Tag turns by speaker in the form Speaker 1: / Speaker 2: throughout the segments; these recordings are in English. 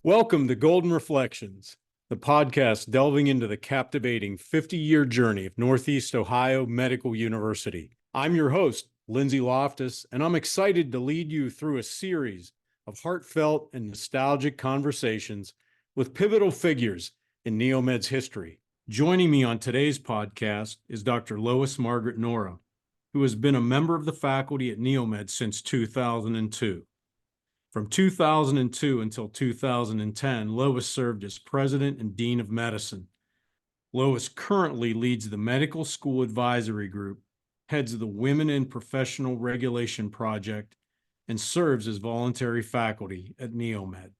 Speaker 1: Welcome to Golden Reflections, the podcast delving into the captivating 50-year journey of Northeast Ohio Medical University. I'm your host, Lindsay Loftus, and I'm excited to lead you through a series of heartfelt and nostalgic conversations with pivotal figures in NEOMED's history. Joining me on today's podcast is Dr. Lois Margaret Nora, who has been a member of the faculty at NEOMED since 2002. From 2002 until 2010, Lois served as president and dean of medicine. Lois currently leads the Medical School Advisory Group, heads the Women in Professional Regulation Project, and serves as voluntary faculty at NEOMED.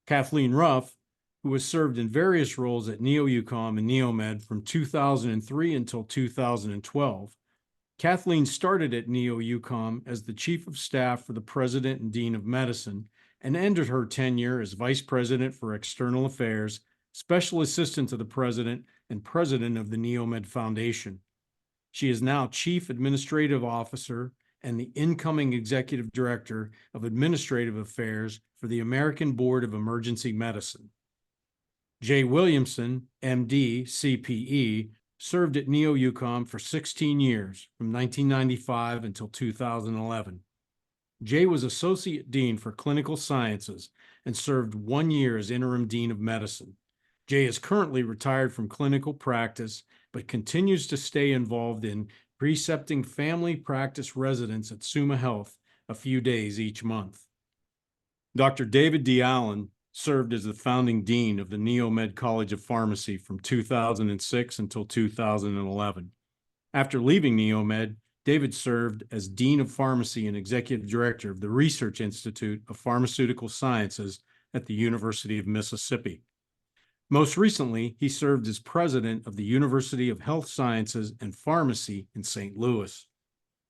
Speaker 1: Kathleen Ruff, who has served in various roles at NEOUCOM and NEOMED from 2003 until 2012, Kathleen started at NEOUCOM as the Chief of Staff for the President and Dean of Medicine and ended her tenure as Vice President for External Affairs, Special Assistant to the President, and President of the NEOMED Foundation. She is now Chief Administrative Officer and the incoming Executive Director of Administrative Affairs for the American Board of Emergency Medicine. Jay Williamson, MD, CPE, served at NEOUCOM for 16 years, from 1995 until 2011. Jay was Associate Dean for Clinical Sciences and served 1 year as Interim Dean of Medicine. Jay is currently retired from clinical practice, but continues to stay involved in precepting family practice residents at Summa Health a few days each month. Dr. David D. Allen served as the founding dean of the NEOMED College of Pharmacy from 2006 until 2011. After leaving NEOMED, David served as Dean of Pharmacy and Executive Director of the Research Institute of Pharmaceutical Sciences at the University of Mississippi. Most recently, he served as President of the University of Health Sciences and Pharmacy in St. Louis.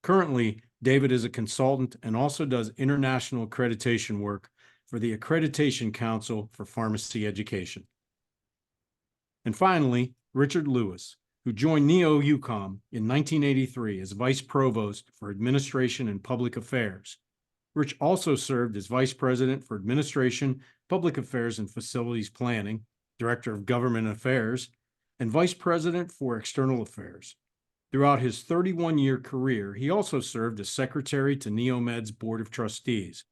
Speaker 1: Currently, David is a consultant and also does international accreditation work for the Accreditation Council for Pharmacy Education. And finally, Richard Lewis, who joined NEOUCOM in 1983 as Vice Provost for Administration and Public Affairs. Rich also served as Vice President for Administration, Public Affairs and Facilities Planning, Director of Government Affairs, and Vice President for External Affairs. Throughout his 31-year career, he also served as Secretary to NEOMED's Board of Trustees.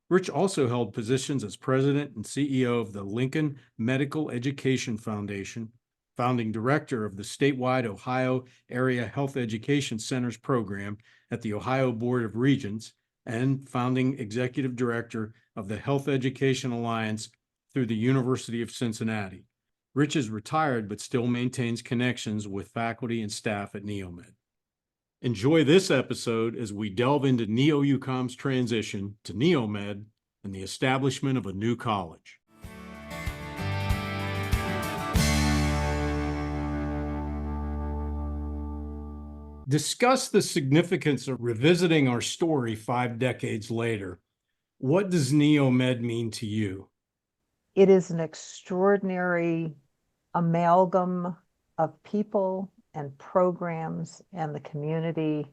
Speaker 1: Rich also held positions as President and CEO of the Lincoln Medical Education Foundation, founding director of the statewide Ohio Area Health Education Centers program at the Ohio Board of Regents, and founding executive director of the Health Education Alliance through the University of Cincinnati. Rich is retired but still maintains connections with faculty and staff at NEOMED. Enjoy this episode as we delve into NEOUCOM's transition to NEOMED and the establishment of a new college. Discuss the significance of revisiting our story 5 decades later. What does NEOMED mean to you?
Speaker 2: It is an extraordinary amalgam of people and programs and the community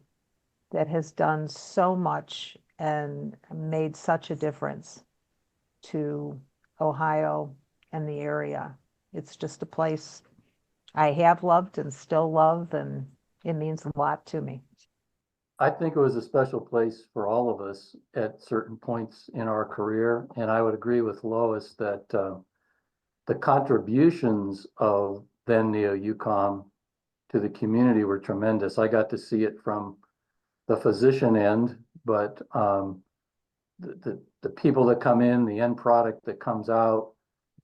Speaker 2: that has done so much and made such a difference to Ohio and the area. It's just a place I have loved and still love, and it means a lot to me.
Speaker 3: I think it was a special place for all of us at certain points in our career, and I would agree with Lois that the contributions of then NEOUCOM to the community were tremendous. I got to see it from the physician end, but the people that come in, the end product that comes out,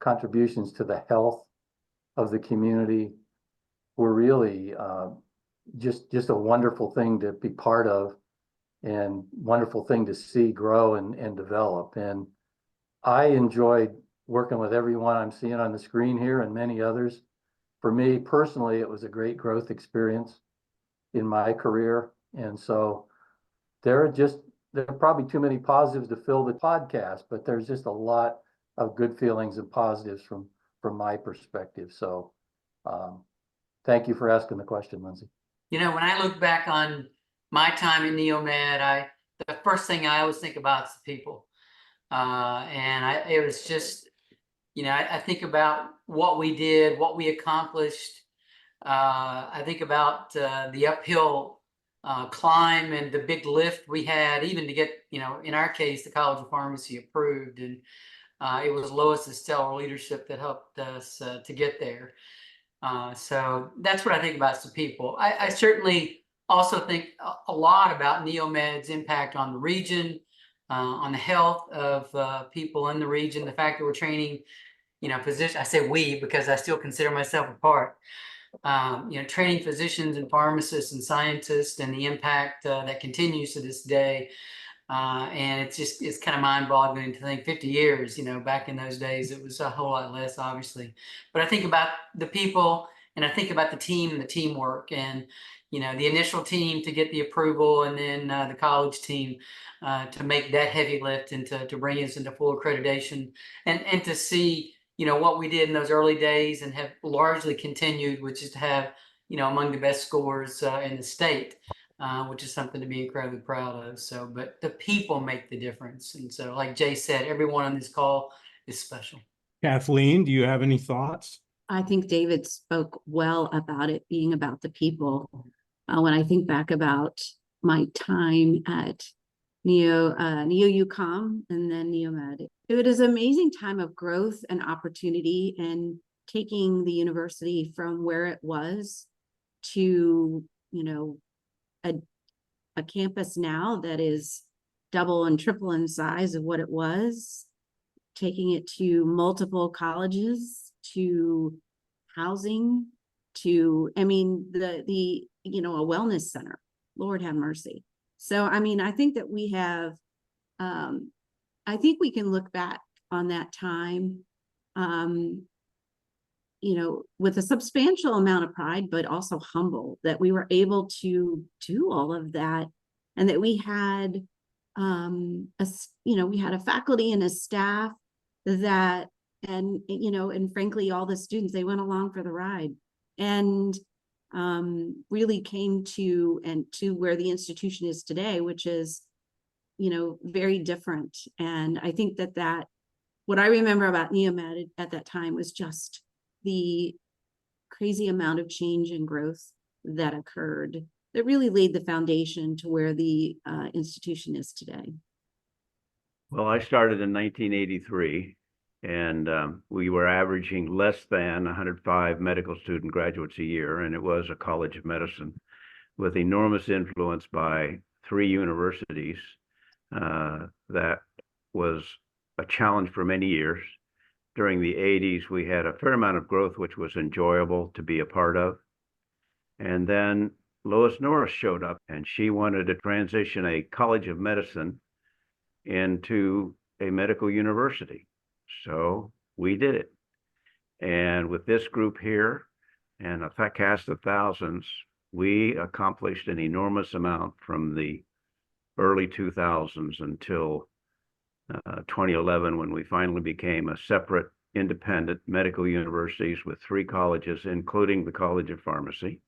Speaker 3: contributions to the health of the community were really just a wonderful thing to be part of, and wonderful thing to see grow and develop. And I enjoyed working with everyone I'm seeing on the screen here and many others. For me personally, it was a great growth experience in my career. And so there are probably too many positives to fill the podcast, but there's just a lot of good feelings and positives from my perspective. So thank you for asking the question, Lindsay.
Speaker 4: You know, when I look back on my time in NEOMED, the first thing I always think about is the people. And it was just, I think about what we did, what we accomplished. I think about the uphill climb and the big lift we had, even to get, in our case, the College of Pharmacy approved. And it was Lois's stellar leadership that helped us to get there. So that's what I think about as the people. I certainly also think a lot about NEOMED's impact on the region, on the health of people in the region, the fact that we're training, physicians. I say we because I still consider myself a part. Training physicians and pharmacists and scientists, and the impact that continues to this day. And it's kind of mind-boggling to think 50 years, back in those days, it was a whole lot less, obviously. But I think about the people, and I think about the team and the teamwork, and, the initial team to get the approval, and then the college team to make that heavy lift and to bring us into full accreditation, and to see, what we did in those early days and have largely continued, which is to have, among the best scores in the state. Which is something to be incredibly proud of. So, but the people make the difference. And so, like Jay said, everyone on this call is special.
Speaker 1: Kathleen, do you have any thoughts?
Speaker 5: I think David spoke well about it being about the people. When I think back about my time at NEOUCOM and then NEOMED, it was an amazing time of growth and opportunity, and taking the university from where it was to, a campus now that is double and triple in size of what it was, taking it to multiple colleges, to housing, to, a wellness center. Lord have mercy. So, I think that we have, I think we can look back on that time, with a substantial amount of pride, but also humble that we were able to do all of that, and that we had, we had a faculty and a staff that, and frankly, all the students, they went along for the ride, and really came to where the institution is today, which is, very different. And I think that what I remember about NEOMED at that time was just the crazy amount of change and growth that occurred that really laid the foundation to where the institution is today.
Speaker 6: Well, I started in 1983, and we were averaging less than 105 medical student graduates a year, and it was a college of medicine with enormous influence by 3 universities. That was a challenge for many years. During the 80s, we had a fair amount of growth, which was enjoyable to be a part of. And then Lois Norris showed up, and she wanted to transition a college of medicine into a medical university. So we did it. And with this group here and a cast of thousands, we accomplished an enormous amount from the early 2000s until 2011, when we finally became a separate independent medical universities with 3 colleges, including the College of Pharmacy.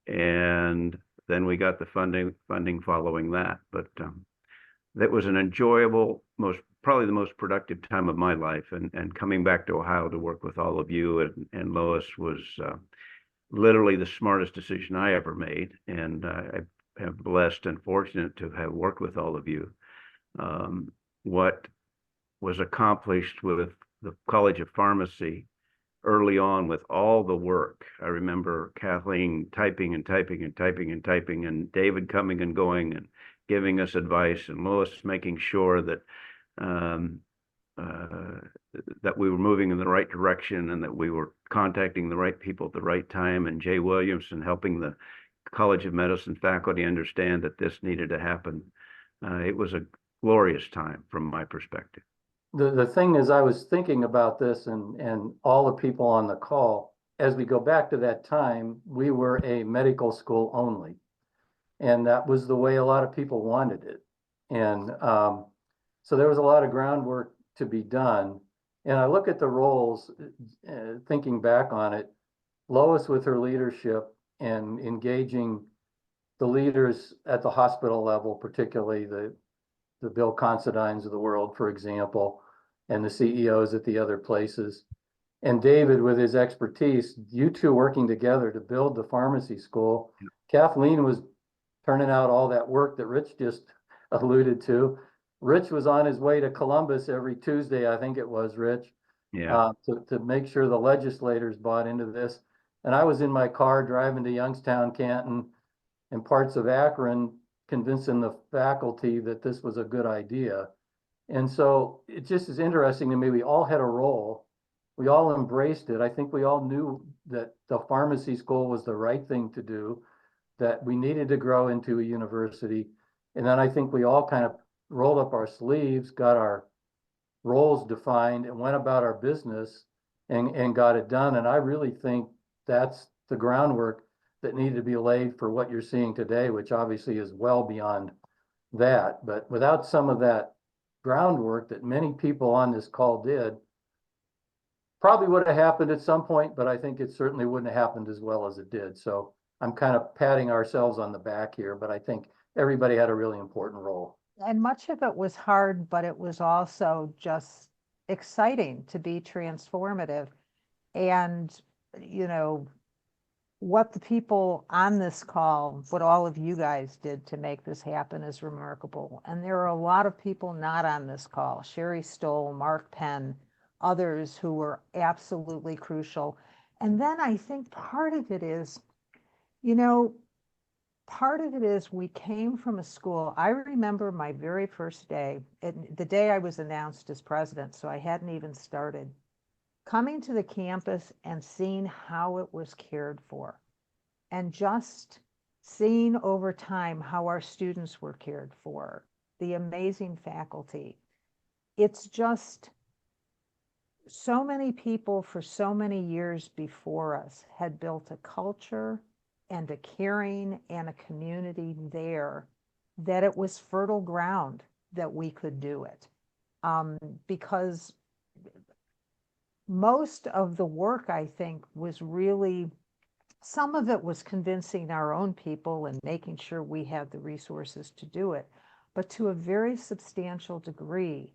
Speaker 6: And then we got the funding following that. But that was an enjoyable, probably the most productive time of my life. And coming back to Ohio to work with all of you and Lois was literally the smartest decision I ever made. And I am blessed and fortunate to have worked with all of you. What was accomplished with the College of Pharmacy early on with all the work. I remember Kathleen typing and typing and typing and typing, and David coming and going and giving us advice, and Lois making sure that that we were moving in the right direction and that we were contacting the right people at the right time, and Jay Williamson helping the College of Medicine faculty understand that this needed to happen. It was a glorious time from my perspective.
Speaker 3: The thing is, I was thinking about this and all the people on the call, as we go back to that time, we were a medical school only. And that was the way a lot of people wanted it. And so there was a lot of groundwork to be done. And I look at the roles, thinking back on it, Lois with her leadership and engaging the leaders at the hospital level, particularly the the Bill Considines of the world, for example, and the CEOs at the other places. And David, with his expertise, you two working together to build the pharmacy school. Kathleen was turning out all that work that Rich just alluded to. Rich was on his way to Columbus every Tuesday, I think it was, Rich,
Speaker 6: Yeah.
Speaker 3: to make sure the legislators bought into this. And I was in my car driving to Youngstown, Canton, and parts of Akron, convincing the faculty that this was a good idea. And so it just is interesting to me. We all had a role. We all embraced it. I think we all knew that the pharmacy school was the right thing to do, that we needed to grow into a university. And then I think we all kind of rolled up our sleeves, got our roles defined, and went about our business and got it done. And I really think that's the groundwork that needed to be laid for what you're seeing today, which obviously is well beyond that. But without some of that groundwork that many people on this call did, probably would have happened at some point, but I think it certainly wouldn't have happened as well as it did. So I'm kind of patting ourselves on the back here, but I think everybody had a really important role.
Speaker 2: And much of it was hard, but it was also just exciting to be transformative. And, you know, what the people on this call, what all of you guys did to make this happen is remarkable. And there are a lot of people not on this call, Sherry Stoll, Mark Penn, others who were absolutely crucial. And then I think part of it is, you know, part of it is we came from a school. I remember my very first day, the day I was announced as president, so I hadn't even started, coming to the campus and seeing how it was cared for, and just seeing over time how our students were cared for, the amazing faculty. It's just so many people for so many years before us had built a culture and a caring and a community there that it was fertile ground that we could do it. Because most of the work, I think, was really, some of it was convincing our own people and making sure we had the resources to do it. But to a very substantial degree,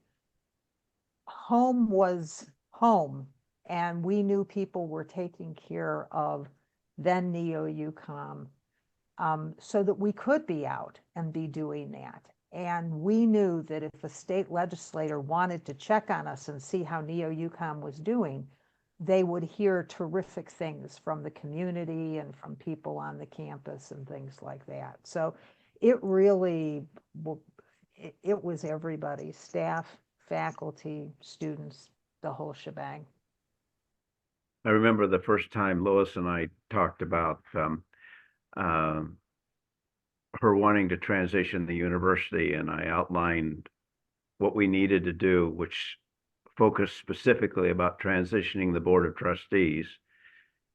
Speaker 2: home was home, and we knew people were taking care of then NEOUCOM, so that we could be out and be doing that. And we knew that if a state legislator wanted to check on us and see how NEOUCOM was doing, they would hear terrific things from the community and from people on the campus and things like that. So it really, it was everybody, staff, faculty, students, the whole shebang.
Speaker 6: I remember the first time Lois and I talked about her wanting to transition the university, and I outlined what we needed to do, which focused specifically about transitioning the Board of Trustees.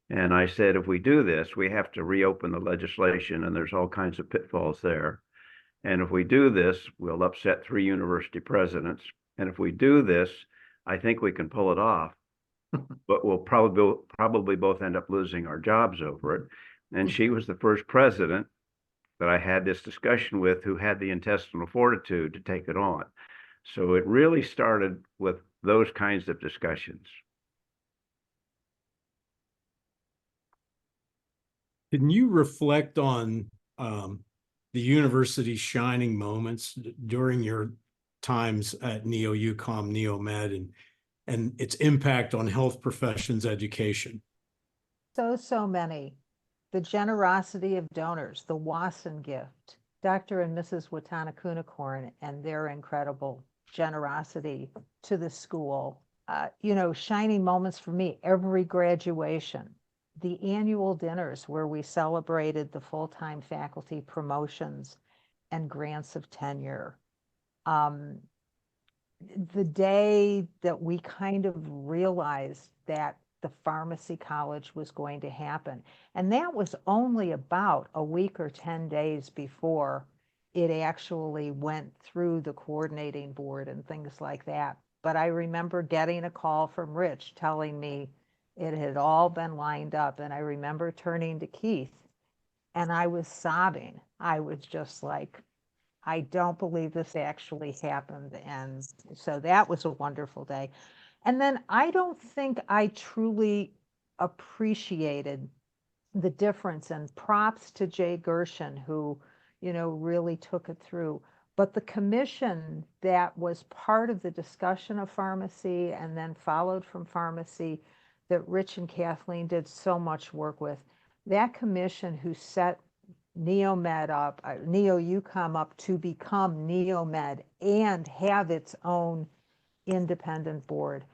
Speaker 6: And I said, if we do this, we have to reopen the legislation, and there's all kinds of pitfalls there. And if we do this, we'll upset 3 university presidents. And if we do this, I think we can pull it off. But we'll probably both end up losing our jobs over it. And she was the first president that I had this discussion with who had the intestinal fortitude to take it on. So it really started with those kinds of discussions.
Speaker 1: Can you reflect on the university's shining moments during your times at NEOUCOM, NEOMED, and its impact on health professions education?
Speaker 2: So many. The generosity of donors, the Wasson gift, Dr. and Mrs. Watanakunakorn and their incredible generosity to the school. You know, shining moments for me, every graduation, the annual dinners where we celebrated the full-time faculty promotions and grants of tenure. The day that we kind of realized that the pharmacy college was going to happen. And that was only about a week or 10 days before it actually went through the coordinating board and things like that. But I remember getting a call from Rich telling me it had all been lined up. And I remember turning to Keith and I was sobbing. I was just like, I don't believe this actually happened. And so that was a wonderful day. And then I don't think I truly appreciated the difference, and props to Jay Gershon, who, really took it through. But the commission that was part of the discussion of pharmacy and then followed from pharmacy that Rich and Kathleen did so much work with, that commission who set NEOMED up, NEOUCOM up to become NEOMED and have its own independent board.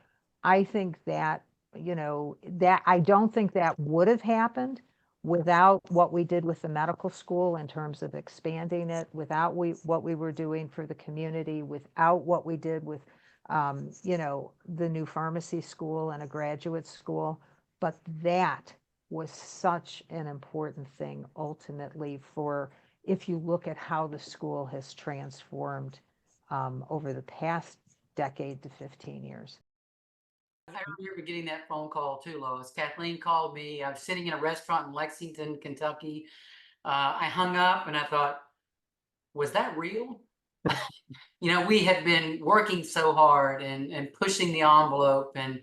Speaker 2: I think that, that I don't think that would have happened without what we did with the medical school in terms of expanding it, without what we were doing for the community, without what we did with, the new pharmacy school and a graduate school. But that was such an important thing ultimately for, if you look at how the school has transformed over the past decade to 15 years.
Speaker 4: I remember getting that phone call too, Lois. Kathleen called me. I was sitting in a restaurant in Lexington, Kentucky. I hung up and I thought, was that real? We had been working so hard and pushing the envelope, and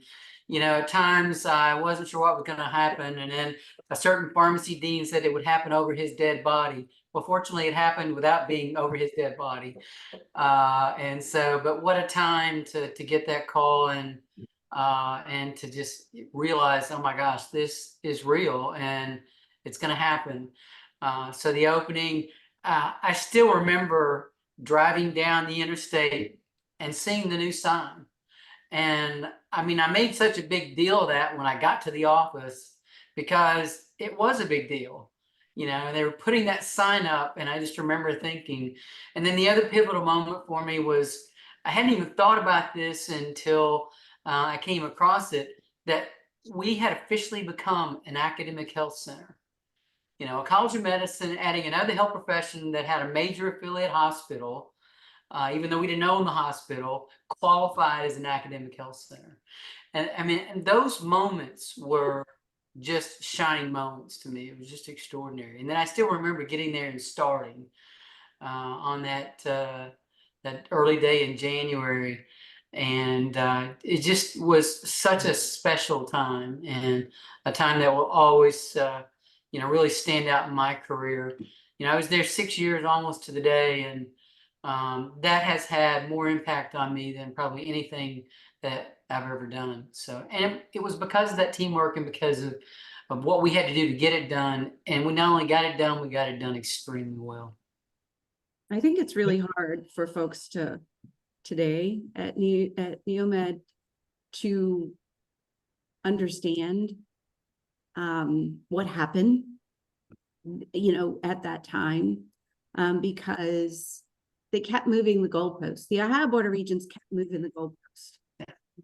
Speaker 4: at times I wasn't sure what was going to happen. And then a certain pharmacy dean said it would happen over his dead body. Well, fortunately, it happened without being over his dead body. And so, but what a time to get that call and to just realize, oh my gosh, this is real and it's going to happen. So the opening, I still remember driving down the interstate and seeing the new sign. And I mean, I made such a big deal of that when I got to the office because it was a big deal. They were putting that sign up, and I just remember thinking. And then the other pivotal moment for me was, I hadn't even thought about this until I came across it, that we had officially become an academic health center. A college of medicine adding another health profession that had a major affiliate hospital, even though we didn't own the hospital, qualified as an academic health center. And I mean, and those moments were just shining moments to me. It was just extraordinary. And then I still remember getting there and starting on that early day in January. And it just was such a special time, and a time that will always, really stand out in my career. I was there 6 years almost to the day, and that has had more impact on me than probably anything that I've ever done. So, and it was because of that teamwork and because of what we had to do to get it done. And we not only got it done, we got it done extremely well.
Speaker 5: I think it's really hard for folks today at NEOMED to understand what happened, at that time, because they kept moving the goalposts. The Ohio Board of Regents kept moving the goalposts.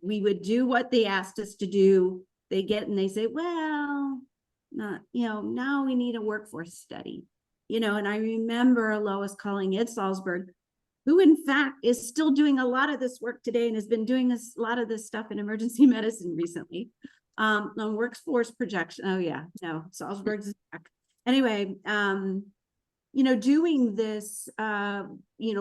Speaker 5: We would do what they asked us to do. They get and they say, well, not, now we need a workforce study. And I remember Lois calling Ed Salzberg, who in fact is still doing a lot of this work today and has been doing a lot of this stuff in emergency medicine recently, on workforce projection. Oh yeah, no, Salzberg's back. Anyway, doing this,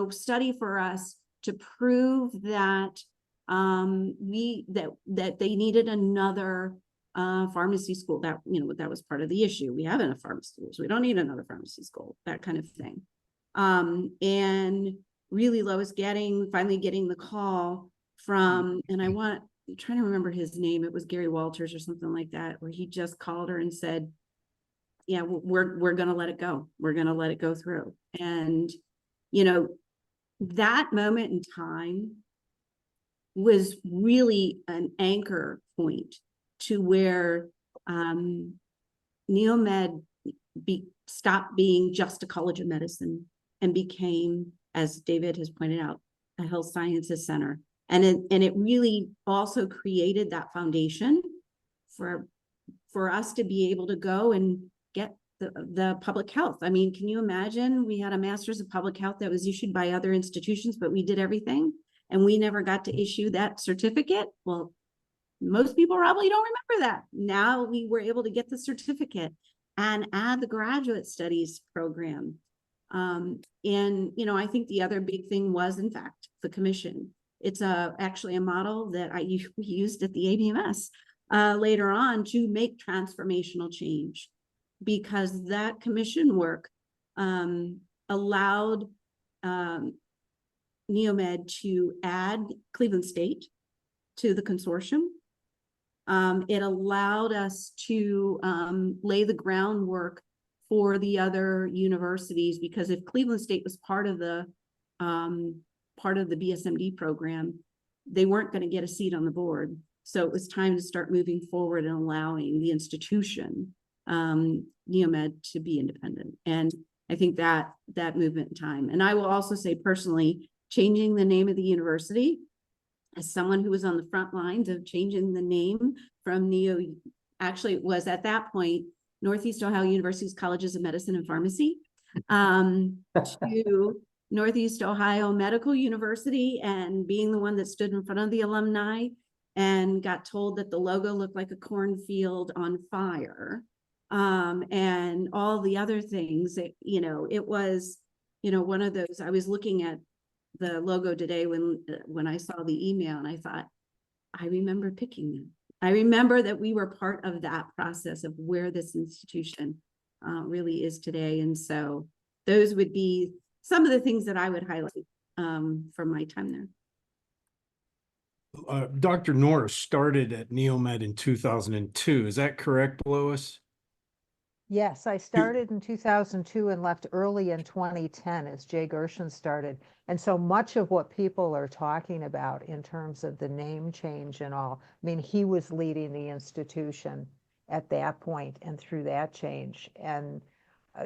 Speaker 5: study for us to prove that that they needed another pharmacy school. That that was part of the issue. We have enough pharmacy schools. We don't need another pharmacy school. That kind of thing. And really, Lois finally getting the call from, and I'm trying to remember his name. It was Gary Walters or something like that, where he just called her and said, yeah, we're going to let it go. We're going to let it go through. And, that moment in time was really an anchor point to where NEOMED stopped being just a college of medicine and became, as David has pointed out, a health sciences center. And it really also created that foundation for us to be able to go and get the public health. I mean, can you imagine? We had a master's of public health that was issued by other institutions, but we did everything and we never got to issue that certificate. Well, most people probably don't remember that. Now we were able to get the certificate and add the graduate studies program. And, you know, I think the other big thing was, in fact, the commission. It's actually a model that we used at the ABMS later on to make transformational change, because that commission work allowed NEOMED to add Cleveland State to the consortium. It allowed us to lay the groundwork for the other universities, because if Cleveland State was part of the BSMD program, they weren't going to get a seat on the board. So it was time to start moving forward and allowing the institution, NEOMED, to be independent. And I think that movement in time. And I will also say personally, changing the name of the university, as someone who was on the front lines of changing the name from actually it was at that point Northeast Ohio University's Colleges of Medicine and Pharmacy, to Northeast Ohio Medical University, and being the one that stood in front of the alumni and got told that the logo looked like a cornfield on fire, and all the other things that, you know, it was, you know, one of those. I was looking at the logo today when I saw the email, and I thought, I remember picking them. I remember that we were part of that process of where this institution really is today. And so those would be some of the things that I would highlight from my time there.
Speaker 1: Dr. Nora started at NEOMED in 2002. Is that correct, Lois?
Speaker 2: Yes, I started in 2002 and left early in 2010 as Jay Gershon started. And so much of what people are talking about in terms of the name change and all, I mean, he was leading the institution at that point and through that change. And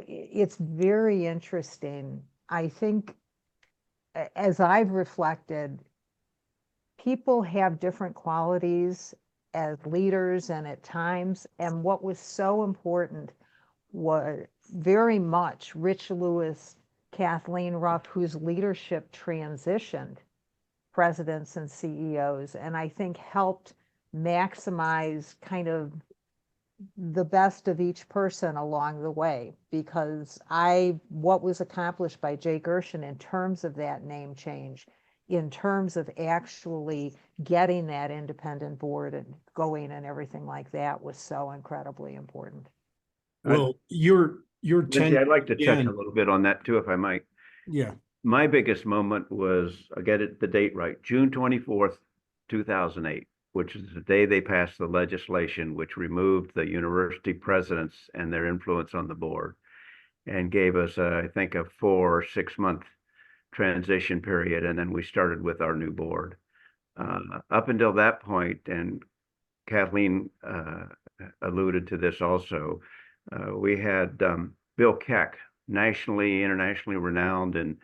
Speaker 2: it's very interesting. I think as I've reflected, people have different qualities as leaders and at times. And what was so important was very much Rich Lewis, Kathleen Ruff, whose leadership transitioned presidents and CEOs, and I think helped maximize kind of the best of each person along the way. Because what was accomplished by Jay Gershon in terms of that name change, in terms of actually getting that independent board and going and everything like that, was so incredibly important.
Speaker 1: Well, your
Speaker 6: Lindsay, I'd like to touch
Speaker 1: again,
Speaker 6: a little bit on that too, if I might.
Speaker 1: Yeah.
Speaker 6: My biggest moment was, I'll get the date right, June 24th, 2008, which is the day they passed the legislation which removed the university presidents and their influence on the board and gave us, I think, a 4 or 6 month transition period. And then we started with our new board. Up until that point, and Kathleen alluded to this also, we had Bill Keck, nationally, internationally renowned in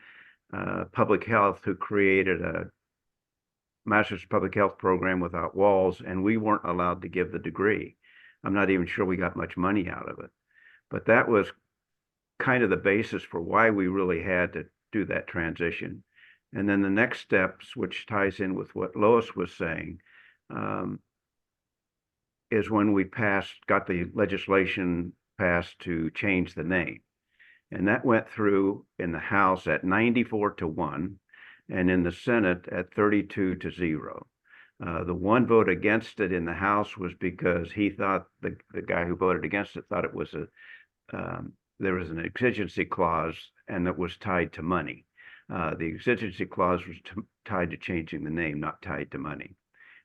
Speaker 6: public health, who created a master's public health program without walls, and we weren't allowed to give the degree. I'm not even sure we got much money out of it, but that was kind of the basis for why we really had to do that transition. And then the next steps, which ties in with what Lois was saying, is when we got the legislation passed to change the name. And that went through in the House at 94-1 and in the Senate at 32-0. The one vote against it in the House was because he thought, the guy who voted against it thought it was there was an exigency clause and that was tied to money. The exigency clause was tied to changing the name, not tied to money.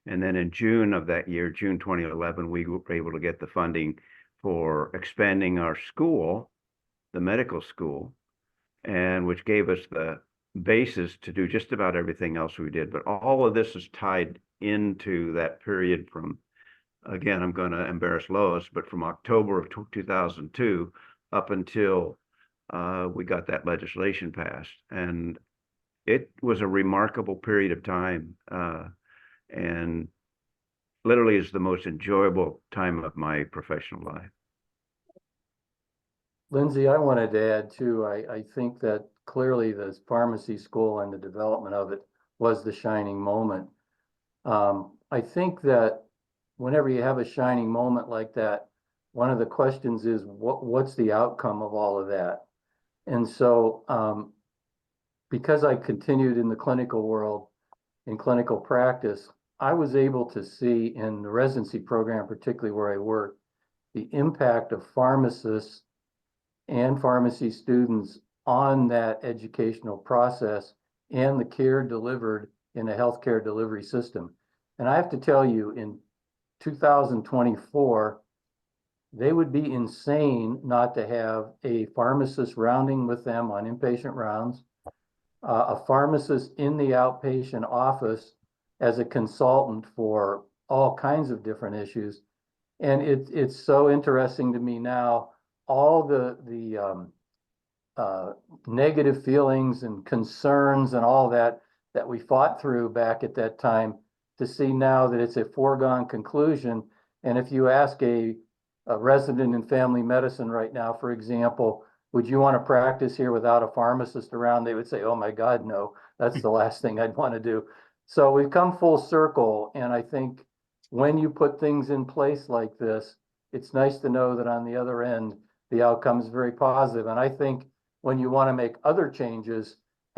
Speaker 6: And then in June of that year, June 2011, we were able to get the funding for expanding our school, the medical school, and which gave us the basis to do just about everything else we did. But all of this is tied into that period from, again, I'm going to embarrass Lois, but from October of 2002 up until we got that legislation passed. And it was a remarkable period of time, and literally is the most enjoyable time of my professional life.
Speaker 3: Lindsay, I wanted to add too, I think that clearly the pharmacy school and the development of it was the shining moment. I think that whenever you have a shining moment like that, one of the questions is what's the outcome of all of that? And so because I continued in the clinical world, in clinical practice, I was able to see in the residency program, particularly where I worked, the impact of pharmacists and pharmacy students on that educational process and the care delivered in a healthcare delivery system. And I have to tell you, in 2024, they would be insane not to have a pharmacist rounding with them on inpatient rounds, a pharmacist in the outpatient office as a consultant for all kinds of different issues. And it's so interesting to me now, all the negative feelings and concerns and all that we fought through back at that time, to see now that it's a foregone conclusion. And if you ask a resident in family medicine right now, for example, would you want to practice here without a pharmacist around? They would say, oh my God, no, that's the last thing I'd want to do. So we've come full circle. And I think when you put things in place like this, it's nice to know that on the other end, the outcome is very positive. And I think when you want to make other changes,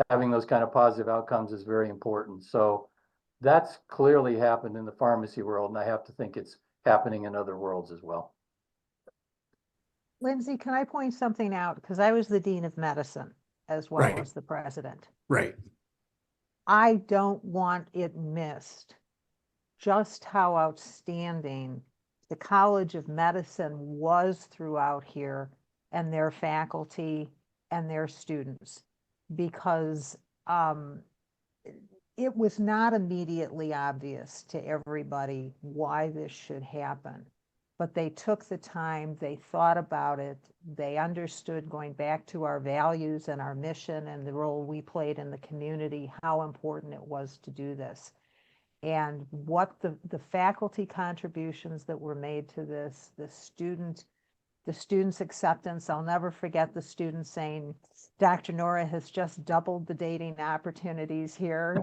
Speaker 3: having those kind of positive outcomes is very important. So that's clearly happened in the pharmacy world. And I have to think it's happening in other worlds as well.
Speaker 2: Lindsay, can I point something out? Because I was the dean of medicine as well
Speaker 1: Right.
Speaker 2: as the president.
Speaker 1: Right.
Speaker 2: I don't want it missed just how outstanding the College of Medicine was throughout here, and their faculty and their students, because it was not immediately obvious to everybody why this should happen. But they took the time, they thought about it, they understood, going back to our values and our mission and the role we played in the community, how important it was to do this. And what the faculty contributions that were made to this, the students' acceptance. I'll never forget the students saying, Dr. Nora has just doubled the dating opportunities here.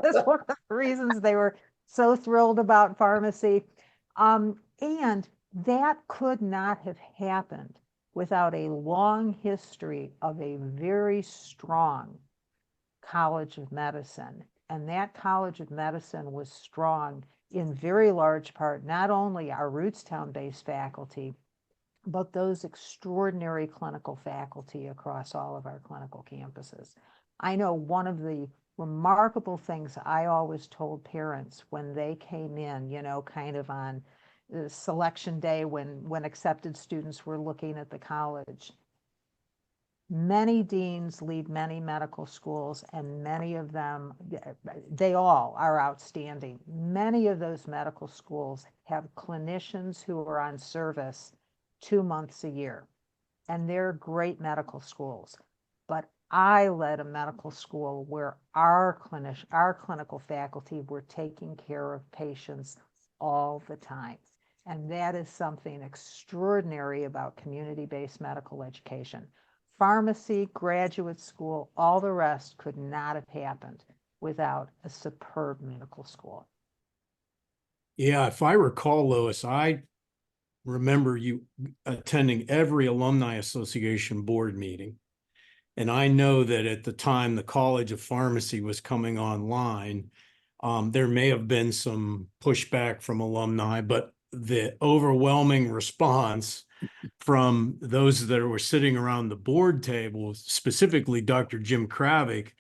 Speaker 2: That's one of the reasons they were so thrilled about pharmacy. And that could not have happened without a long history of a very strong College of Medicine. And that College of Medicine was strong in very large part, not only our Rootstown-based faculty, but those extraordinary clinical faculty across all of our clinical campuses. I know one of the remarkable things I always told parents when they came in, you know, kind of on selection day when accepted students were looking at the college. Many deans lead many medical schools, and many of them, they all are outstanding. Many of those medical schools have clinicians who are on service 2 months a year, and they're great medical schools. But I led a medical school where our clinical faculty were taking care of patients all the time. And that is something extraordinary about community-based medical education. Pharmacy, graduate school, all the rest could not have happened without a superb medical school.
Speaker 1: Yeah, if I recall, Lois, I remember you attending every alumni association board meeting. And I know that at the time the College of Pharmacy was coming online, there may have been some pushback from alumni, but the overwhelming response from those that were sitting around the board table, specifically Dr. Jim Kravick,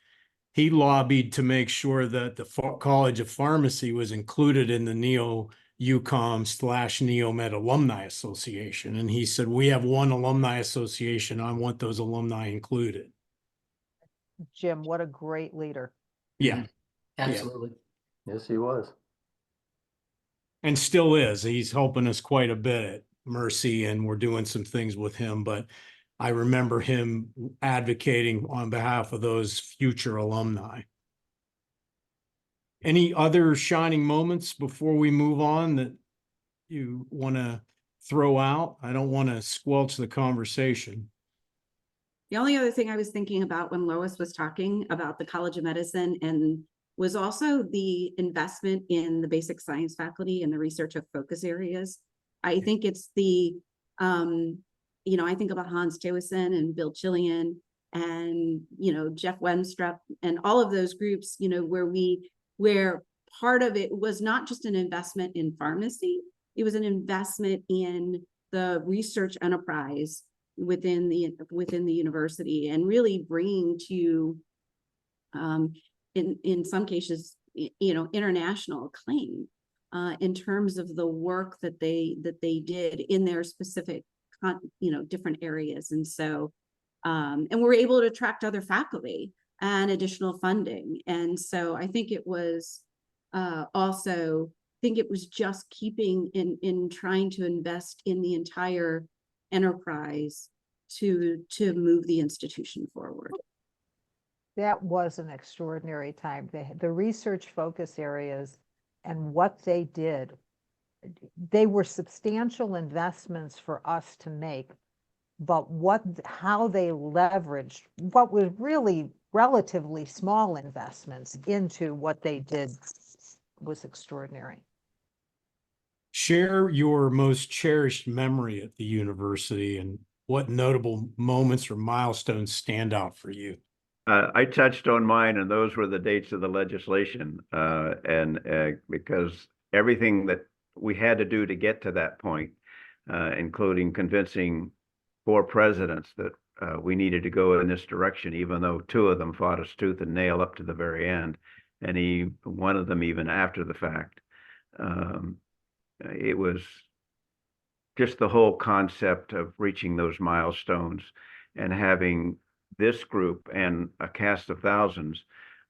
Speaker 1: he lobbied to make sure that the College of Pharmacy was included in the NEOUCOM/NEOMED Alumni Association. And he said, we have one alumni association. I want those alumni included.
Speaker 2: Jim, what a great leader.
Speaker 1: Yeah.
Speaker 4: Absolutely.
Speaker 3: Yes, he was.
Speaker 1: And still is. He's helping us quite a bit at Mercy, and we're doing some things with him. But I remember him advocating on behalf of those future alumni. Any other shining moments before we move on that you want to throw out? I don't want to squelch the conversation.
Speaker 5: The only other thing I was thinking about when Lois was talking about the College of Medicine and was also the investment in the basic science faculty and the research of focus areas. I think it's the I think about Hans Tewison and Bill Chillian and, Jeff Wenstrup and all of those groups, where part of it was not just an investment in pharmacy, it was an investment in the research enterprise within the university, and really bringing to, in some cases, international acclaim in terms of the work that they did in their specific, different areas. And so, and we're able to attract other faculty and additional funding. And so I think it was just keeping in trying to invest in the entire enterprise to move the institution forward.
Speaker 2: That was an extraordinary time. The research focus areas and what they did, they were substantial investments for us to make, but how they leveraged what was really relatively small investments into what they did was extraordinary.
Speaker 1: Share your most cherished memory at the university and what notable moments or milestones stand out for you.
Speaker 6: I touched on mine, and those were the dates of the legislation, because everything that we had to do to get to that point, including convincing 4 presidents that we needed to go in this direction, even though 2 of them fought us tooth and nail up to the very end, and one of them even after the fact. It was just the whole concept of reaching those milestones and having this group and a cast of thousands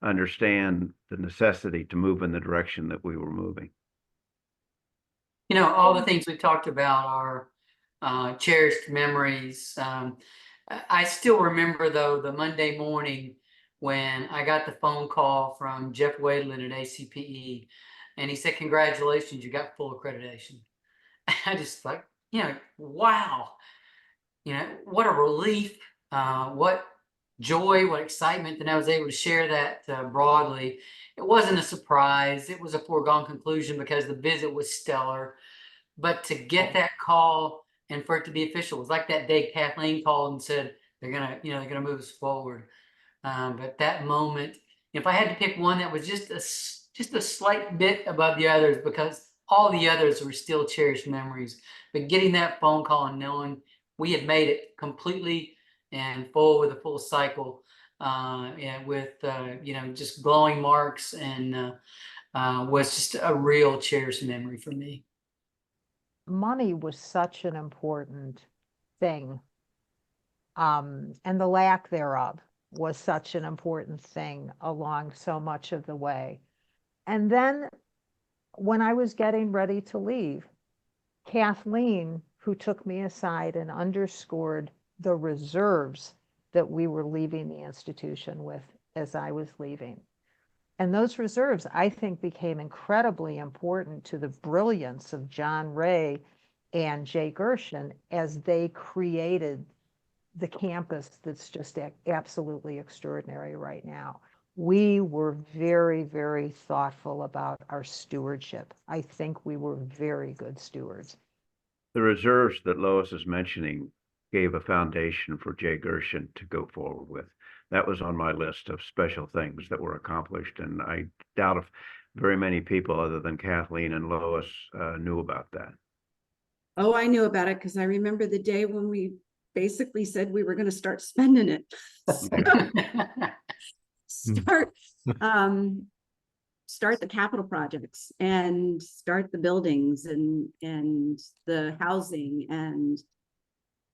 Speaker 6: understand the necessity to move in the direction that we were moving.
Speaker 4: All the things we talked about are cherished memories. I still remember, though, the Monday morning when I got the phone call from Jeff Wadlin at ACPE, and he said, "Congratulations, you got full accreditation." I just like, wow, what a relief, what joy, what excitement that I was able to share that broadly. It wasn't a surprise. It was a foregone conclusion because the visit was stellar. But to get that call and for it to be official, it was like that day Kathleen called and said they're gonna move us forward. But that moment, if I had to pick one that was just a slight bit above the others, because all the others were still cherished memories, but getting that phone call and knowing we had made it completely and full with a full cycle, and with just glowing marks, and was just a real cherished memory for me.
Speaker 2: Money was such an important thing, and the lack thereof was such an important thing along so much of the way. And then when I was getting ready to leave, Kathleen, who took me aside and underscored the reserves that we were leaving the institution with as I was leaving. And those reserves, I think, became incredibly important to the brilliance of John Ray and Jay Gershon as they created the campus that's just absolutely extraordinary right now. We were very, very thoughtful about our stewardship. I think we were very good stewards.
Speaker 6: The reserves that Lois is mentioning gave a foundation for Jay Gershon to go forward with. That was on my list of special things that were accomplished, and I doubt if very many people other than Kathleen and Lois knew about that.
Speaker 5: Oh, I knew about it because I remember the day when we basically said we were going to start spending it. Start the capital projects and start the buildings and the housing, and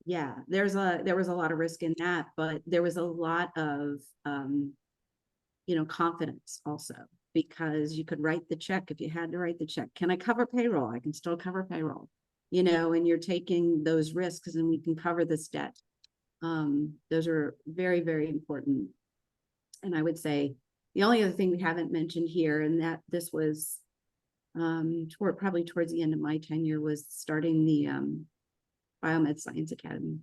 Speaker 5: yeah, there was a lot of risk in that, but there was a lot of confidence also, because you could write the check if you had to write the check. Can I cover payroll? I can still cover payroll, and you're taking those risks and we can cover this debt. Those are very, very important. And I would say the only other thing we haven't mentioned here, and that this was probably towards the end of my tenure, was starting the Biomed Science Academy.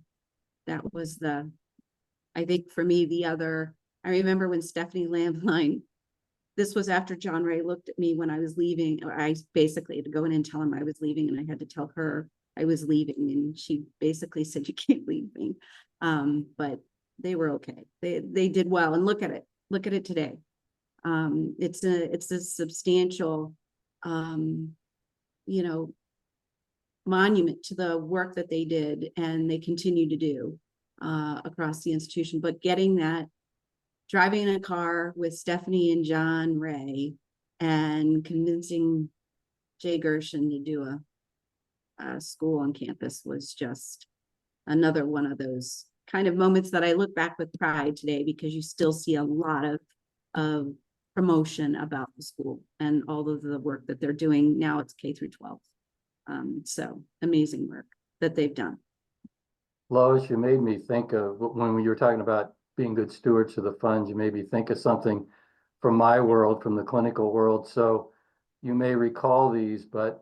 Speaker 5: That was I think for me, I remember when Stephanie Landline, this was after John Ray looked at me when I was leaving. I basically had to go in and tell him I was leaving, and I had to tell her I was leaving, and she basically said, "You can't leave me." But they were okay. They did well, and look at it today. It's a substantial, you know, monument to the work that they did and they continue to do across the institution. But driving in a car with Stephanie and John Ray and convincing Jay Gershon to do a school on campus was just another one of those kind of moments that I look back with pride today, because you still see a lot of promotion about the school and all of the work that they're doing. Now it's K through 12. So amazing work that they've done.
Speaker 3: Lois, you made me think of, when you were talking about being good stewards of the funds, you made me think of something from my world, from the clinical world. So you may recall these, but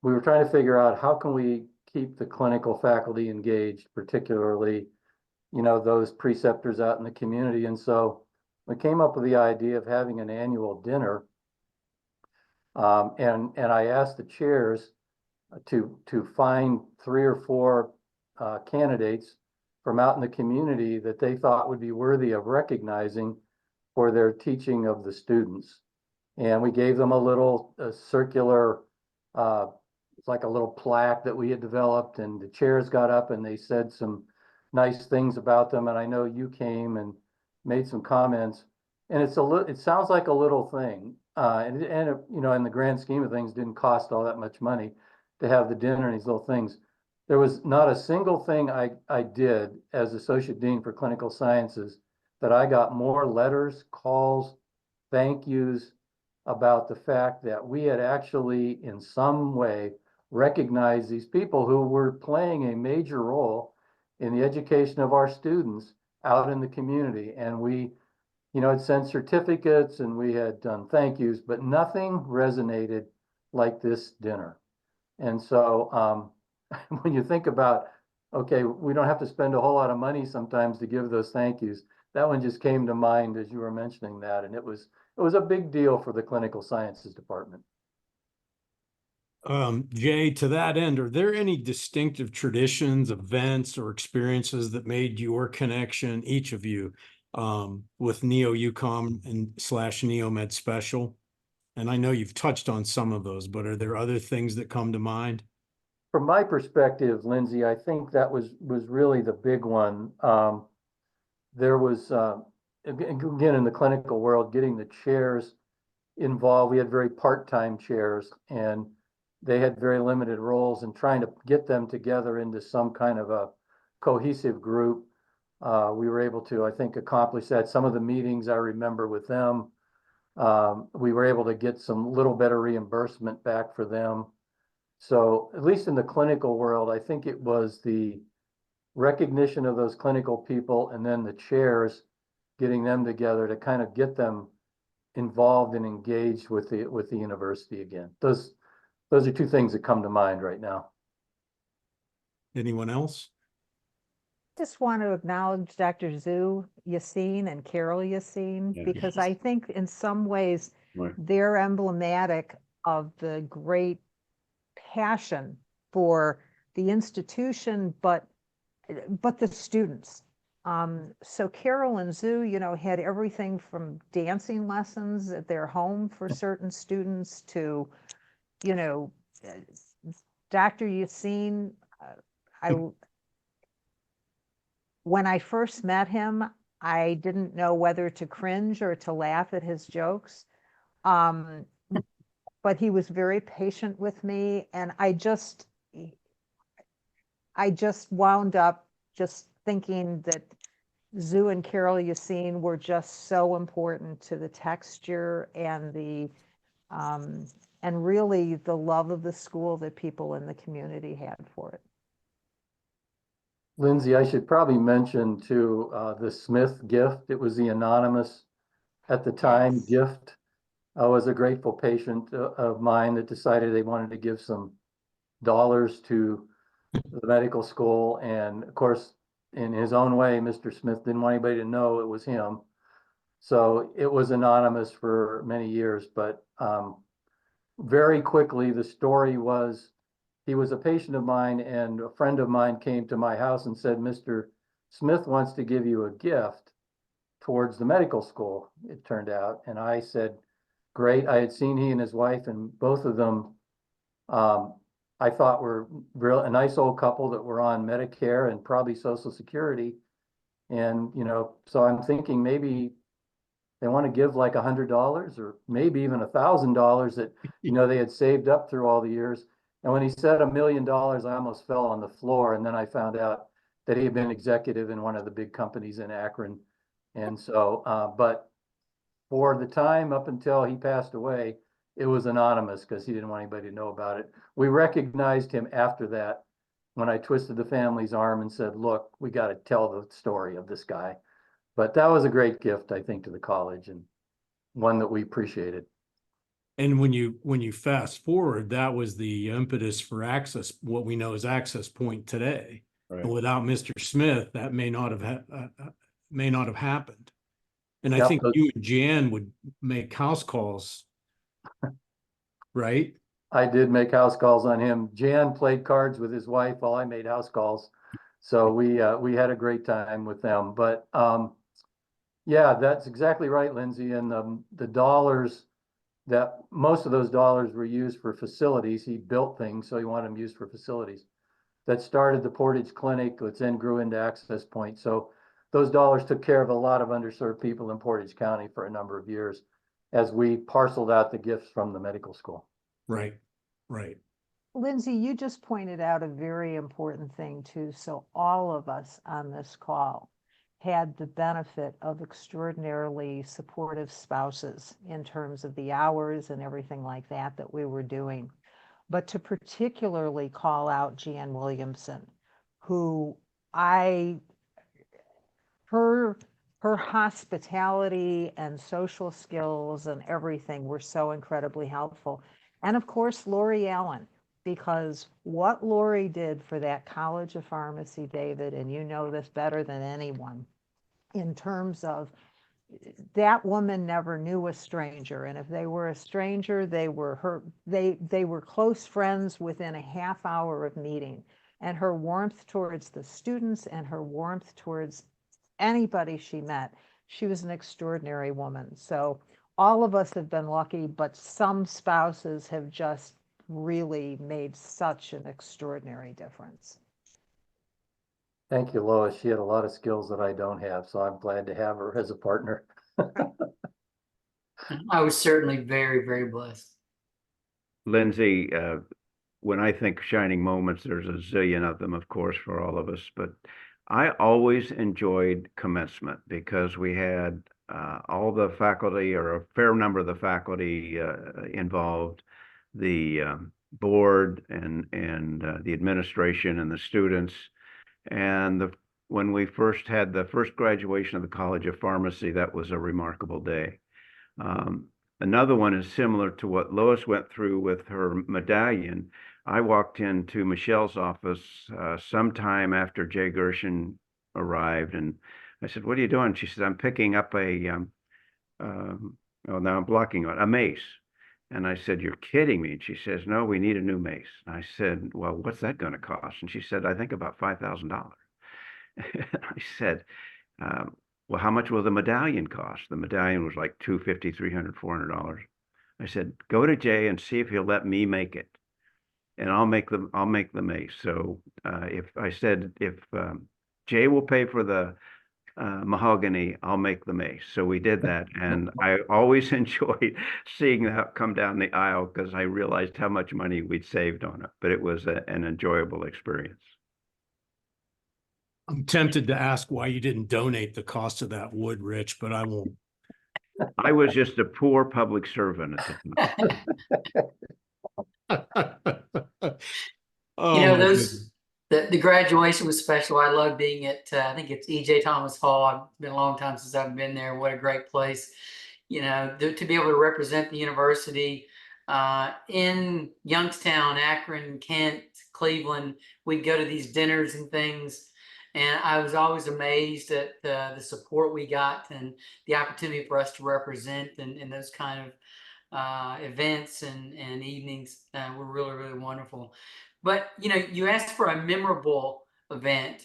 Speaker 3: we were trying to figure out how can we keep the clinical faculty engaged, particularly, those preceptors out in the community. And so we came up with the idea of having an annual dinner. And I asked the chairs to find 3 or 4 candidates from out in the community that they thought would be worthy of recognizing for their teaching of the students. And we gave them a circular, it's like a little plaque that we had developed, and the chairs got up and they said some nice things about them. And I know you came and made some comments, and it sounds like a little thing. And in the grand scheme of things, didn't cost all that much money to have the dinner and these little things. There was not a single thing I did as Associate Dean for Clinical Sciences that I got more letters, calls, thank yous about the fact that we had actually in some way recognized these people who were playing a major role in the education of our students out in the community. And we had sent certificates and we had done thank yous, but nothing resonated like this dinner. And so when you think about, okay, we don't have to spend a whole lot of money sometimes to give those thank yous, that one just came to mind as you were mentioning that. And it was a big deal for the clinical sciences department.
Speaker 1: Jay, to that end, are there any distinctive traditions, events, or experiences that made your connection, each of you, with NEOUCOM and / NEOMED special? And I know you've touched on some of those, but are there other things that come to mind?
Speaker 3: From my perspective, Lindsay, I think that was really the big one. There was, again, in the clinical world, getting the chairs involved. We had very part-time chairs, and they had very limited roles, and trying to get them together into some kind of a cohesive group. We were able to, I think, accomplish that. Some of the meetings I remember with them, we were able to get some little better reimbursement back for them. So at least in the clinical world, I think it was the recognition of those clinical people and then the chairs, getting them together to kind of get them involved and engaged with the university again. Those are 2 things that come to mind right now.
Speaker 1: Anyone else?
Speaker 2: Just want to acknowledge Dr. Zhu Yassin and Carol Yassin,
Speaker 6: Yeah.
Speaker 2: because I think in some ways
Speaker 6: Right.
Speaker 2: they're emblematic of the great passion for the institution, but the students. So Carol and Zhu, had everything from dancing lessons at their home for certain students to, Dr. Yassin, when I first met him, I didn't know whether to cringe or to laugh at his jokes. But he was very patient with me, and I just wound up just thinking that Zhu and Carol Yassin were just so important to the texture and and really the love of the school that people in the community had for it.
Speaker 3: Lindsay, I should probably mention too, the Smith gift. It was the anonymous at the time
Speaker 2: Yes.
Speaker 3: gift. I was a grateful patient of mine that decided they wanted to give some dollars to the medical school. And of course, in his own way, Mr. Smith didn't want anybody to know it was him. So it was anonymous for many years, but very quickly, the story was he was a patient of mine, and a friend of mine came to my house and said, Mr. Smith wants to give you a gift towards the medical school, it turned out. And I said, great. I had seen he and his wife, and both of them I thought were a nice old couple that were on Medicare and probably Social Security. And, so I'm thinking maybe they want to give like $100 or maybe even $1,000 that, they had saved up through all the years. And when he said $1 million, I almost fell on the floor. And then I found out that he had been executive in one of the big companies in Akron. And so, but for the time up until he passed away, it was anonymous because he didn't want anybody to know about it. We recognized him after that when I twisted the family's arm and said, look, we got to tell the story of this guy. But that was a great gift, I think, to the college, and one that we appreciated.
Speaker 1: And when you fast forward, that was the impetus for Access, what we know as Access Point today.
Speaker 6: Right.
Speaker 1: And without Mr. Smith, that may not have happened. And I
Speaker 3: Yep,
Speaker 1: think you and Jan would make house calls, right?
Speaker 3: I did make house calls on him. Jan played cards with his wife while I made house calls. So we had a great time with them. But yeah, that's exactly right, Lindsay. And the dollars, that most of those dollars were used for facilities. He built things, so he wanted them used for facilities. That started the Portage Clinic, which then grew into Access Point. So those dollars took care of a lot of underserved people in Portage County for a number of years as we parceled out the gifts from the medical school.
Speaker 1: Right, right.
Speaker 2: Lindsay, you just pointed out a very important thing too. So all of us on this call had the benefit of extraordinarily supportive spouses in terms of the hours and everything like that we were doing. But to particularly call out Jan Williamson, who her hospitality and social skills and everything were so incredibly helpful. And of course, Lori Allen, because what Lori did for that College of Pharmacy, David, and you know this better than anyone, in terms of that woman never knew a stranger. And if they were a stranger, they were close friends within a half hour of meeting. And her warmth towards the students and her warmth towards anybody she met, she was an extraordinary woman. So all of us have been lucky, but some spouses have just really made such an extraordinary difference.
Speaker 3: Thank you, Lois. She had a lot of skills that I don't have, so I'm glad to have her as a partner.
Speaker 4: I was certainly very, very blessed.
Speaker 6: Lindsay, when I think shining moments, there's a zillion of them, of course, for all of us, but I always enjoyed commencement because we had all the faculty, or a fair number of the faculty involved, the board and the administration and the students. And when we first had the first graduation of the College of Pharmacy, that was a remarkable day. Another one is similar to what Lois went through with her medallion. I walked into Michelle's office sometime after Jay Gershon arrived, and I said, "What are you doing?" She said, "I'm picking up a now I'm blocking it, a mace." And I said, "You're kidding me." And she says, "No, we need a new mace." And I said, "Well, what's that going to cost?" And she said, "I think about $5,000. I said, "Well, how much will the medallion cost?" The medallion was like $250, $300, $400. I said, "Go to Jay and see if he'll let me make it, and I'll make the mace." So if Jay will pay for the mahogany, I'll make the mace. So we did that, and I always enjoyed seeing that come down the aisle because I realized how much money we'd saved on it. But it was an enjoyable experience.
Speaker 1: I'm tempted to ask why you didn't donate the cost of that wood, Rich, but I won't.
Speaker 6: I was just a poor public servant at the time.
Speaker 1: Oh,
Speaker 4: the graduation was special. I love being at, I think it's E.J. Thomas Hall. It's been a long time since I've been there. What a great place, to be able to represent the university in Youngstown, Akron, Kent, Cleveland. We'd go to these dinners and things. And I was always amazed at the support we got and the opportunity for us to represent and those kind events and evenings were really, really wonderful. But, you know, you asked for a memorable event.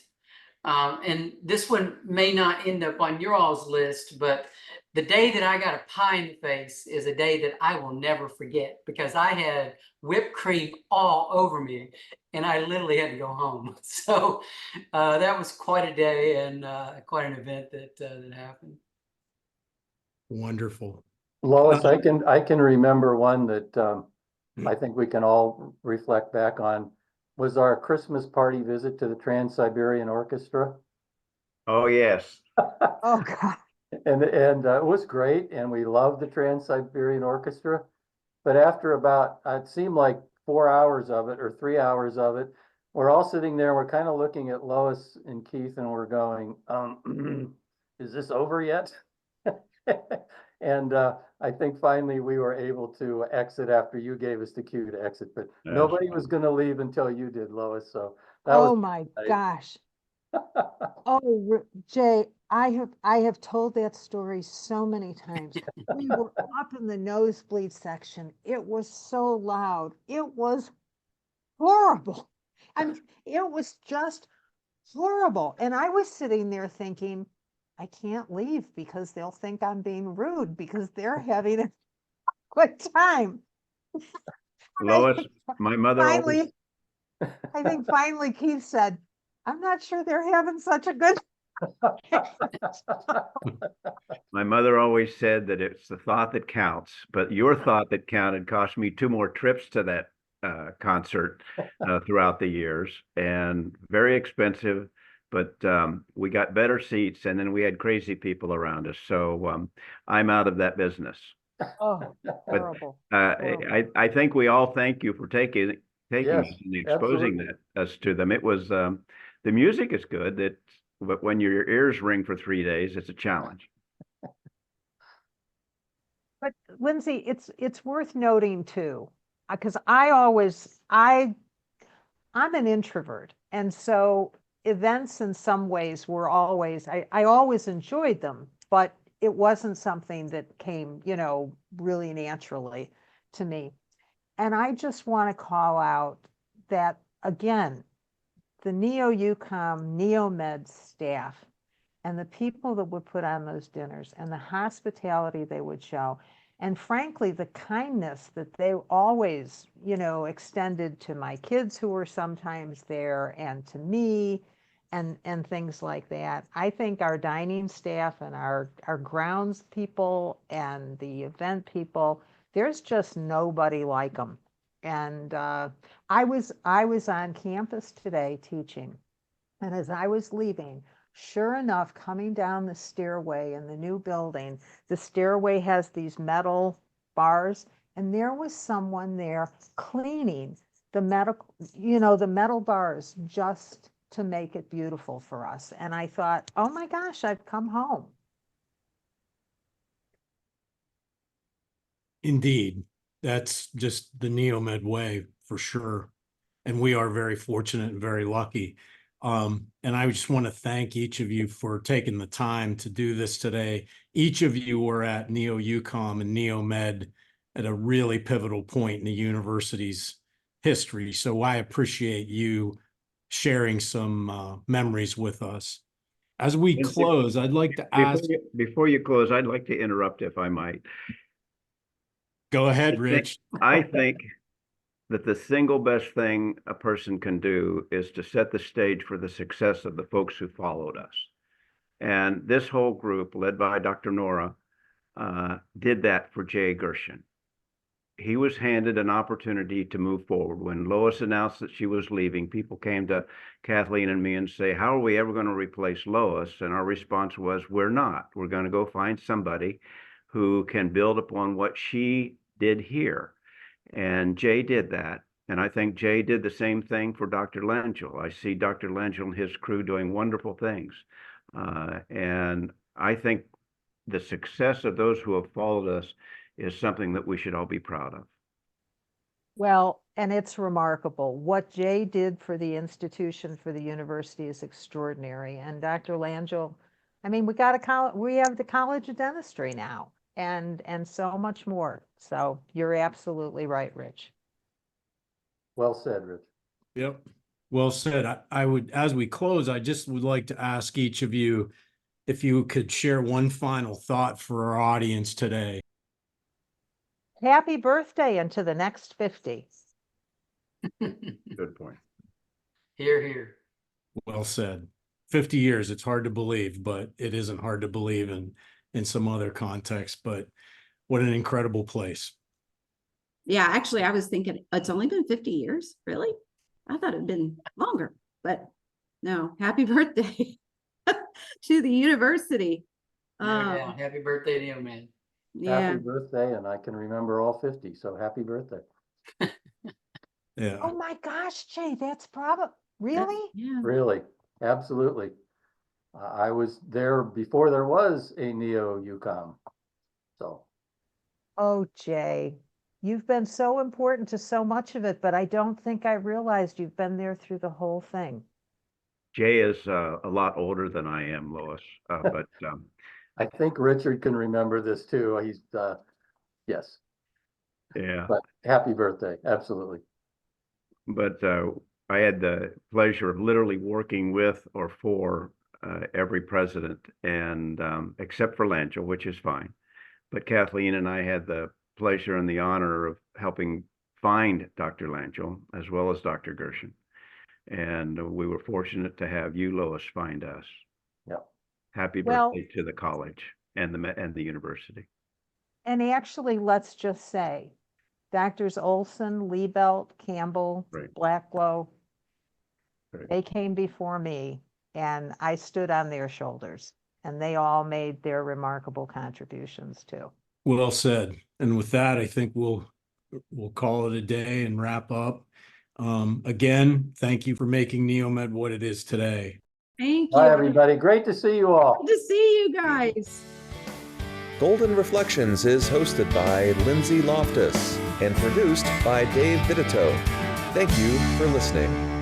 Speaker 4: And this one may not end up on your all's list, but the day that I got a pie in the face is a day that I will never forget, because I had whipped cream all over me and I literally had to go home. So that was quite a day and quite an event that happened.
Speaker 1: Wonderful.
Speaker 3: Lois, I can remember one that I think we can all reflect back on, was our Christmas party visit to the Trans-Siberian Orchestra.
Speaker 6: Oh, yes.
Speaker 2: Oh, God.
Speaker 3: And it was great, and we loved the Trans-Siberian Orchestra. But after about, it seemed like 4 hours of it or 3 hours of it, we're all sitting there, we're kind of looking at Lois and Keith, and we're going, is this over yet? And I think finally we were able to exit after you gave us the cue to exit, but
Speaker 6: Yes.
Speaker 3: nobody was going to leave until you did, Lois. So that
Speaker 2: Oh,
Speaker 3: was
Speaker 2: my
Speaker 3: nice.
Speaker 2: gosh. Oh, Jay, I have told that story so many times. We were up in the nosebleed section. It was so loud. It was horrible. I mean, it was just horrible. And I was sitting there thinking, I can't leave because they'll think I'm being rude because they're having a good time.
Speaker 6: Lois, my mother always,
Speaker 2: I think finally Keith said, I'm not sure they're having such a good
Speaker 6: my mother always said that it's the thought that counts, but your thought that counted cost me 2 more trips to that concert throughout the years, and very expensive, but we got better seats, and then we had crazy people around us. So I'm out of that business.
Speaker 2: Oh, horrible.
Speaker 6: I think we all thank you for taking
Speaker 3: Yes,
Speaker 6: us and exposing
Speaker 3: absolutely.
Speaker 6: us to them. It was the music is good, but when your ears ring for 3 days, it's a challenge.
Speaker 2: But Lindsay, it's worth noting too, because I'm an introvert. And so events in some ways were always, I always enjoyed them, but it wasn't something that came, you know, really naturally to me. And I just want to call out that, again, the NEOUCOM, NEOMED staff and the people that would put on those dinners and the hospitality they would show, and frankly, the kindness that they always, you know, extended to my kids who were sometimes there and to me and things like that. I think our dining staff and our grounds people and the event people, there's just nobody like them. And I was on campus today teaching, and as I was leaving, sure enough, coming down the stairway in the new building, the stairway has these metal bars, and there was someone there cleaning the metal, you know, the metal bars just to make it beautiful for us. And I thought, oh my gosh, I've come home.
Speaker 1: Indeed. That's just the NEOMED way for sure. And we are very fortunate and very lucky. And I just want to thank each of you for taking the time to do this today. Each of you were at NEOUCOM and NEOMED at a really pivotal point in the university's history. So I appreciate you sharing some memories with us. As we close, I'd like to ask.
Speaker 6: Before you close, I'd like to interrupt if I might.
Speaker 1: Go ahead, Rich.
Speaker 6: I think that the single best thing a person can do is to set the stage for the success of the folks who followed us. And this whole group, led by Dr. Nora, did that for Jay Gershon. He was handed an opportunity to move forward. When Lois announced that she was leaving, people came to Kathleen and me and say, how are we ever going to replace Lois? And our response was, we're not. We're going to go find somebody who can build upon what she did here. And Jay did that. And I think Jay did the same thing for Dr. Langell. I see Dr. Langell and his crew doing wonderful things. And I think the success of those who have followed us is something that we should all be proud of.
Speaker 2: Well, and it's remarkable. What Jay did for the institution, for the university, is extraordinary. And Dr. Langell, I mean, we have the College of Dentistry now, and so much more. So you're absolutely right, Rich.
Speaker 3: Well said, Rich.
Speaker 1: Yep. Well said. I would, as we close, I just would like to ask each of you if you could share one final thought for our audience today.
Speaker 2: Happy birthday into the next 50.
Speaker 6: Good point.
Speaker 4: Here, here.
Speaker 1: Well said. 50 years, it's hard to believe, but it isn't hard to believe in some other context, but what an incredible place.
Speaker 5: Yeah, actually, I was thinking it's only been 50 years. Really? I thought it'd been longer, but no, happy birthday to the university.
Speaker 4: Yeah, happy birthday to you, man.
Speaker 5: Yeah.
Speaker 3: Happy birthday, and I can remember all 50, so happy birthday.
Speaker 1: Yeah.
Speaker 2: Oh my gosh, Jay, that's probably, really?
Speaker 5: Yeah.
Speaker 3: Really, absolutely. I was there before there was a NEOUCOM. So,
Speaker 2: Oh, Jay, you've been so important to so much of it, but I don't think I realized you've been there through the whole thing.
Speaker 6: Jay is a lot older than I am, Lois, but
Speaker 3: I think Richard can remember this too. He's, yes,
Speaker 6: yeah.
Speaker 3: but happy birthday, absolutely.
Speaker 6: But I had the pleasure of literally working with or for every president, and except for Lanchel, which is fine. But Kathleen and I had the pleasure and the honor of helping find Dr. Lanchel as well as Dr. Gershon. And we were fortunate to have you, Lois, find us.
Speaker 3: Yep.
Speaker 6: Happy
Speaker 2: Well-
Speaker 6: birthday to the college and the university.
Speaker 2: And actually, let's just say, Doctors Olson, Liebelt, Campbell,
Speaker 6: Right.
Speaker 2: Blacklow,
Speaker 6: Right.
Speaker 2: they came before me and I stood on their shoulders and they all made their remarkable contributions too.
Speaker 1: Well said. And with that, I think we'll call it a day and wrap up. Again, thank you for making NEOMED what it is today.
Speaker 5: Thank you.
Speaker 3: Bye, everybody. Great to see you all.
Speaker 5: Good to see you guys.
Speaker 7: Golden Reflections is hosted by Lindsay Loftus and produced by Dave Vidito. Thank you for listening.